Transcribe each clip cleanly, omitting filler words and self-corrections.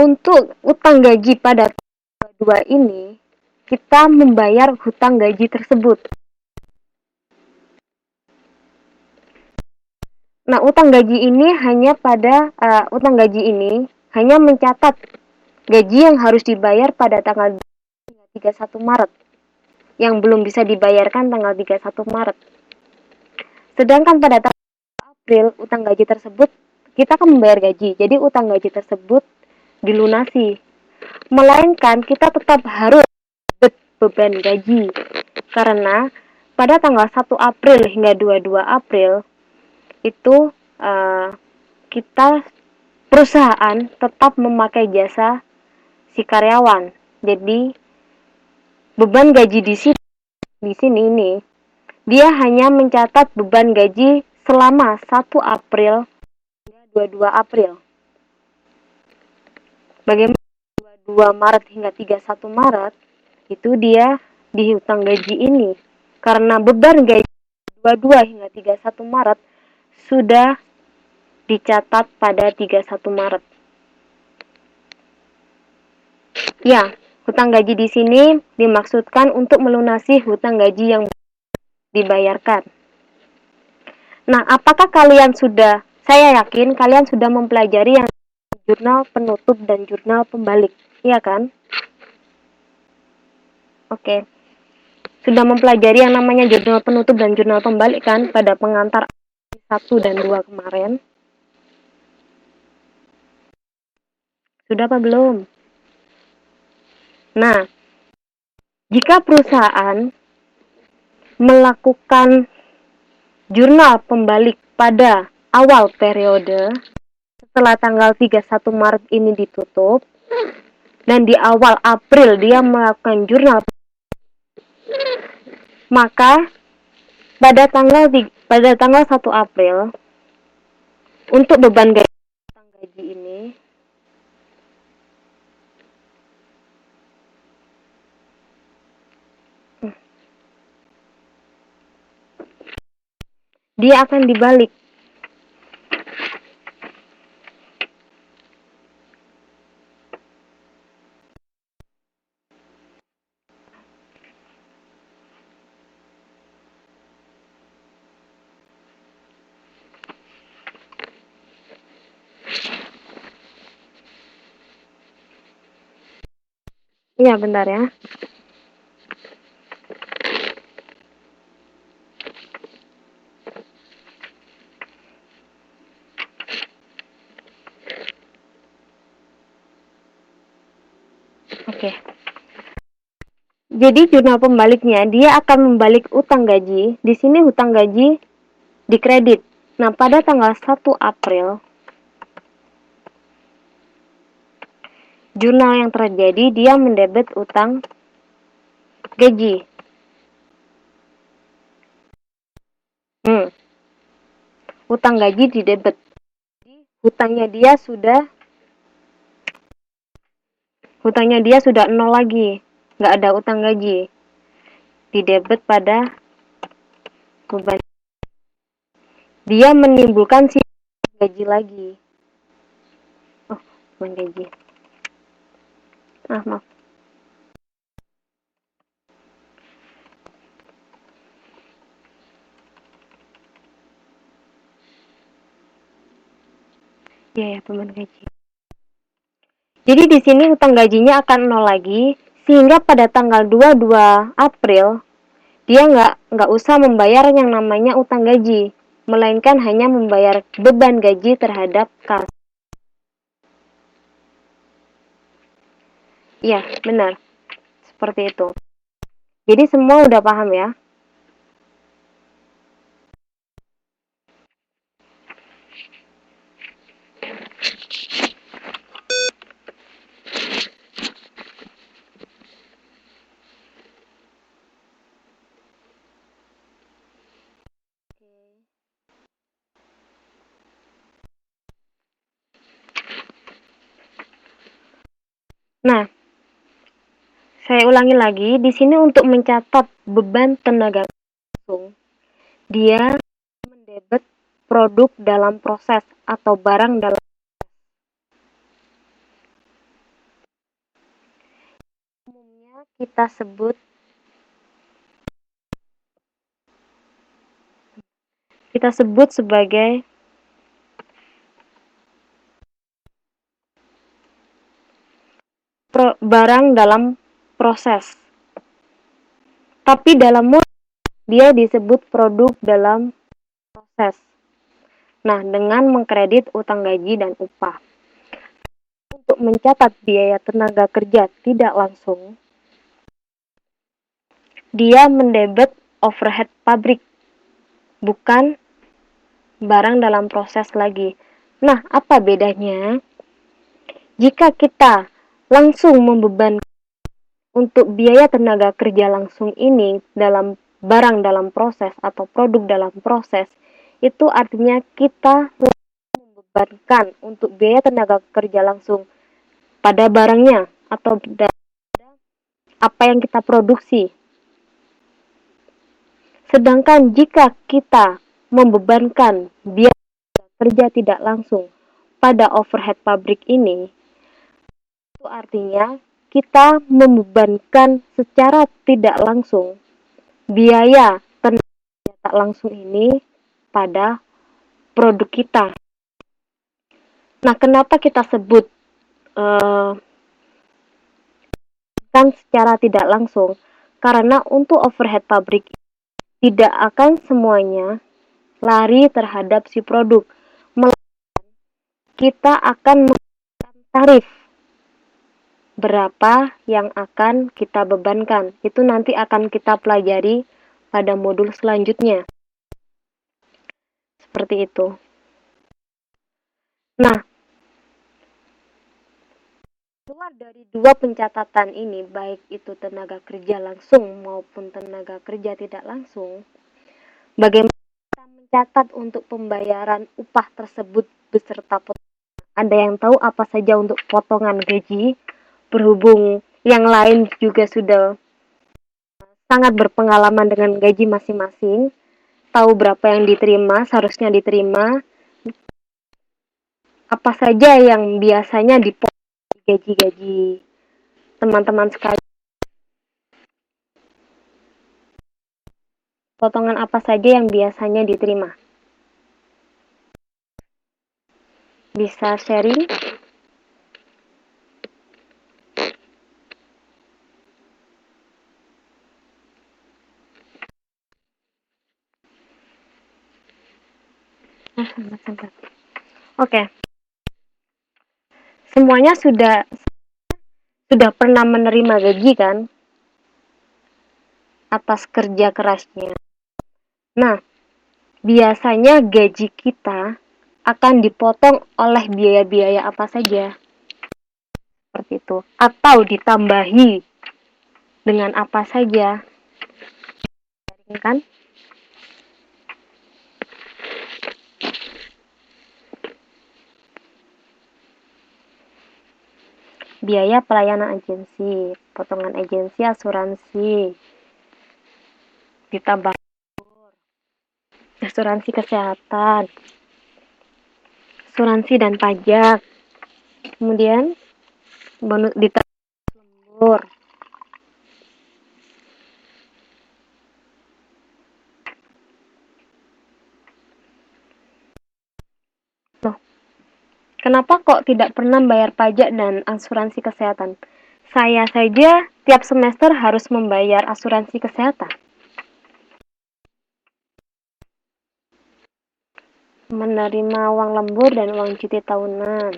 Untuk utang gaji pada tanggal 2 ini, kita membayar hutang gaji tersebut. Nah, utang gaji ini hanya mencatat gaji yang harus dibayar pada tanggal 31 Maret, yang belum bisa dibayarkan tanggal 31 Maret. Sedangkan pada tanggal April, utang gaji tersebut, kita akan membayar gaji, jadi utang gaji tersebut dilunasi. Melainkan kita tetap harus beban gaji, karena pada tanggal 1 April hingga 22 April itu perusahaan tetap memakai jasa si karyawan. Jadi beban gaji di sini ini dia hanya mencatat beban gaji selama 1 April hingga 22 April. Bagaimana 22 Maret hingga 31 Maret itu dia di hutang gaji ini, karena beban gaji 22 hingga 31 Maret sudah dicatat pada 31 Maret. Ya, hutang gaji di sini dimaksudkan untuk melunasi hutang gaji yang dibayarkan. Nah, apakah saya yakin kalian sudah mempelajari yang jurnal penutup dan jurnal pembalik, iya kan? Oke. Sudah mempelajari yang namanya jurnal penutup dan jurnal pembalik kan pada pengantar 1 dan 2 kemarin? Sudah apa belum? Nah, jika perusahaan melakukan jurnal pembalik pada awal periode, setelah tanggal 31 Maret ini ditutup, dan di awal April dia melakukan jurnal, maka pada tanggal 1 April untuk beban gaji ini dia akan dibalik. Iya, bentar ya. Oke. Jadi jurnal pembaliknya dia akan membalik utang gaji. Di sini hutang gaji dikredit. Nah, pada tanggal 1 April jurnal yang terjadi dia mendebet utang gaji. Utang gaji didebet. Hutangnya dia sudah 0 lagi. Nggak ada utang gaji. Didebet pada beban. Dia menimbulkan si gaji lagi. Oh, beban gaji. Maaf. Ya, beban gaji. Jadi di sini hutang gajinya akan 0 lagi, sehingga pada tanggal 22 April dia nggak usah membayar yang namanya utang gaji, melainkan hanya membayar beban gaji terhadap kas. Iya, benar. Seperti itu. Jadi semua udah paham ya? Nah, saya ulangi lagi, di sini untuk mencatat beban tenaga langsung, dia mendebet produk dalam proses atau barang dalam. kita sebut sebagai barang dalam proses. Tapi dalam dia disebut produk dalam proses. Nah, dengan mengkredit utang gaji dan upah. Untuk mencatat biaya tenaga kerja tidak langsung, dia mendebet overhead pabrik, bukan barang dalam proses lagi. Nah, apa bedanya? Jika kita langsung membebankan untuk biaya tenaga kerja langsung ini dalam barang dalam proses atau produk dalam proses, itu artinya kita membebankan untuk biaya tenaga kerja langsung pada barangnya atau apa yang kita produksi. Sedangkan jika kita membebankan biaya kerja tidak langsung pada overhead pabrik ini, itu artinya kita membebankan secara tidak langsung biaya tenaga tak langsung ini pada produk kita. Nah, kenapa kita sebut kan secara tidak langsung? Karena untuk overhead pabrik tidak akan semuanya lari terhadap si produk. Kita akan menentukan tarif berapa yang akan kita bebankan. Itu nanti akan kita pelajari pada modul selanjutnya. Seperti itu. Nah, keluar dari dua pencatatan ini, baik itu tenaga kerja langsung maupun tenaga kerja tidak langsung, bagaimana kita mencatat untuk pembayaran upah tersebut beserta potongan? Ada yang tahu apa saja untuk potongan gaji? Berhubung yang lain juga sudah sangat berpengalaman dengan gaji masing-masing, tahu berapa yang diterima, seharusnya diterima, apa saja yang biasanya dipotong gaji-gaji teman-teman sekalian. Potongan apa saja yang biasanya diterima? Bisa sharing? Oke. Semuanya sudah pernah menerima gaji kan? Atas kerja kerasnya. Nah, biasanya gaji kita akan dipotong oleh biaya-biaya apa saja? Seperti itu. Atau ditambahi dengan apa saja? Kan? Biaya pelayanan agensi, potongan agensi, asuransi, ditambah asuransi kesehatan, asuransi dan pajak, kemudian bonus ditambah lembur. Loh, kenapa kok tidak pernah bayar pajak dan asuransi kesehatan? Saya saja tiap semester harus membayar asuransi kesehatan. Menerima uang lembur dan uang cuti tahunan.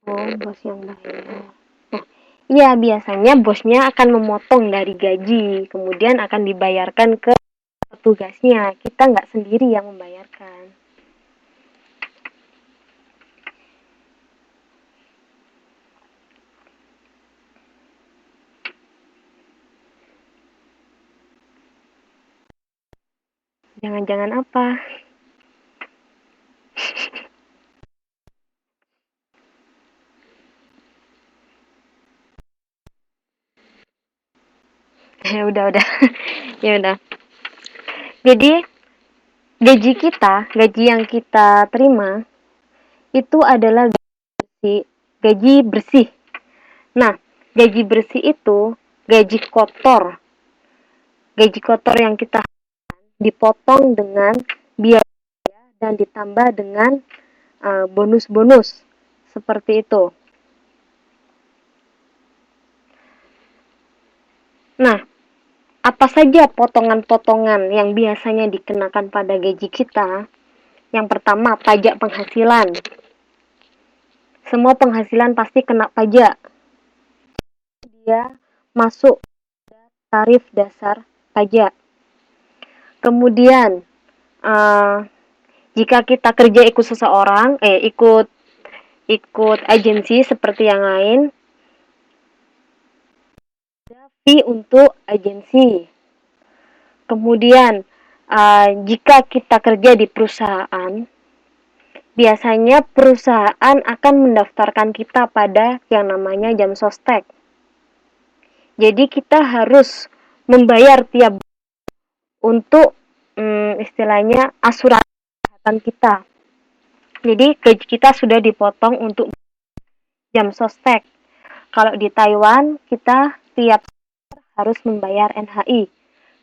Oh, bos yang bayar. Nah, iya, biasanya bosnya akan memotong dari gaji, kemudian akan dibayarkan ke petugasnya. Kita nggak sendiri yang membayarkan. Jangan-jangan apa? Ya udah. Ya udah. Jadi gaji yang kita terima itu adalah gaji gaji bersih. Nah, gaji bersih itu gaji kotor. Gaji kotor yang kita dipotong dengan biaya dan ditambah dengan bonus-bonus seperti itu. Nah, apa saja potongan-potongan yang biasanya dikenakan pada gaji kita? Yang pertama, pajak penghasilan. Semua penghasilan pasti kena pajak. Dia masuk tarif dasar pajak. Kemudian, jika kita kerja ikut seseorang, ikut agensi seperti yang lain, ada fee untuk agensi. Kemudian, jika kita kerja di perusahaan, biasanya perusahaan akan mendaftarkan kita pada yang namanya jam sostek. Jadi kita harus membayar tiap untuk istilahnya asuransi kesehatan kita. Jadi gaji kita sudah dipotong untuk jam sostek. Kalau di Taiwan kita tiap harus membayar NHI.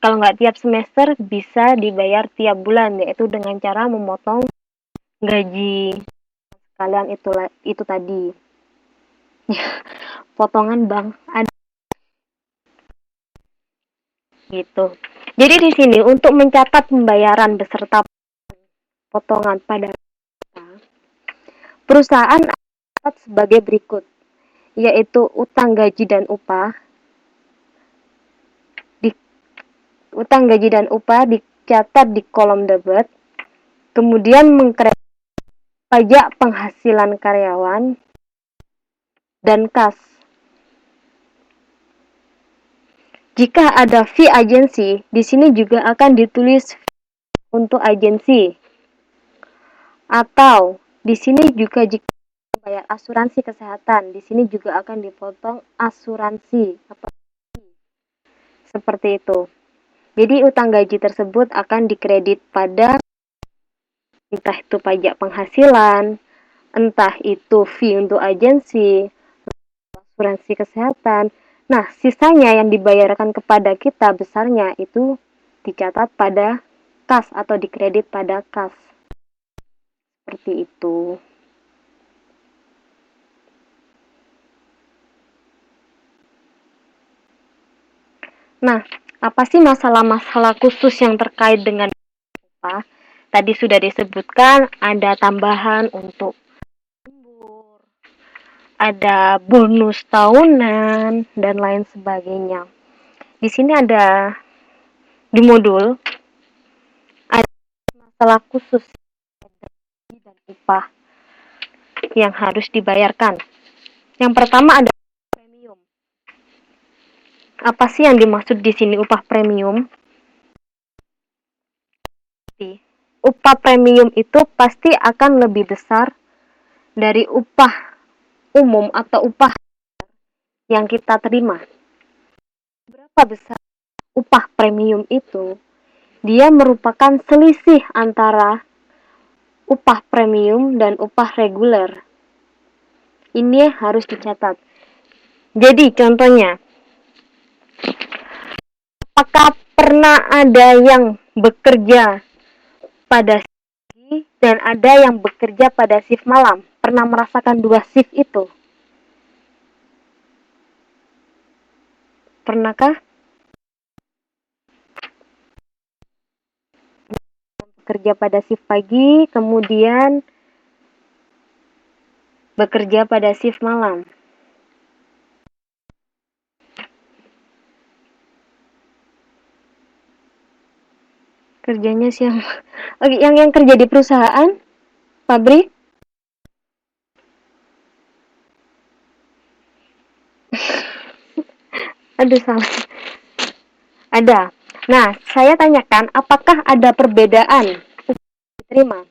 Kalau nggak tiap semester bisa dibayar tiap bulan, yaitu dengan cara memotong gaji kalian itu tadi. Potongan bank ada gitu. Jadi di sini untuk mencatat pembayaran beserta potongan pada perusahaan catat sebagai berikut, yaitu utang gaji dan upah. Utang gaji dan upah dicatat di kolom debit. Kemudian mengkredit pajak penghasilan karyawan dan kas. Jika ada fee agensi, di sini juga akan ditulis untuk agensi. Atau di sini juga jika bayar asuransi kesehatan, di sini juga akan dipotong asuransi seperti itu. Jadi utang gaji tersebut akan dikredit pada entah itu pajak penghasilan, entah itu fee untuk agensi, asuransi kesehatan. Nah, sisanya yang dibayarkan kepada kita besarnya itu dicatat pada kas atau dikredit pada kas. Seperti itu. Nah, apa sih masalah-masalah khusus yang terkait dengan upah? Tadi sudah disebutkan ada tambahan untuk lembur, ada bonus tahunan, dan lain sebagainya. Di sini ada di modul ada masalah khusus dan upah yang harus dibayarkan. Yang pertama ada premium. Apa sih yang dimaksud di sini upah premium? Upah premium itu pasti akan lebih besar dari upah umum atau upah yang kita terima. Berapa besar upah premium itu? Dia merupakan selisih antara upah premium dan upah reguler. Ini harus dicatat. Jadi contohnya, apakah pernah ada yang bekerja pada shift pagi dan ada yang bekerja pada shift malam? Pernah merasakan dua shift itu? Pernahkah? Bekerja pada shift pagi, kemudian bekerja pada shift malam. Kerjanya siang. Yang kerja di perusahaan, pabrik. Aduh, salah. Ada. Nah, saya tanyakan, apakah ada perbedaan upah diterima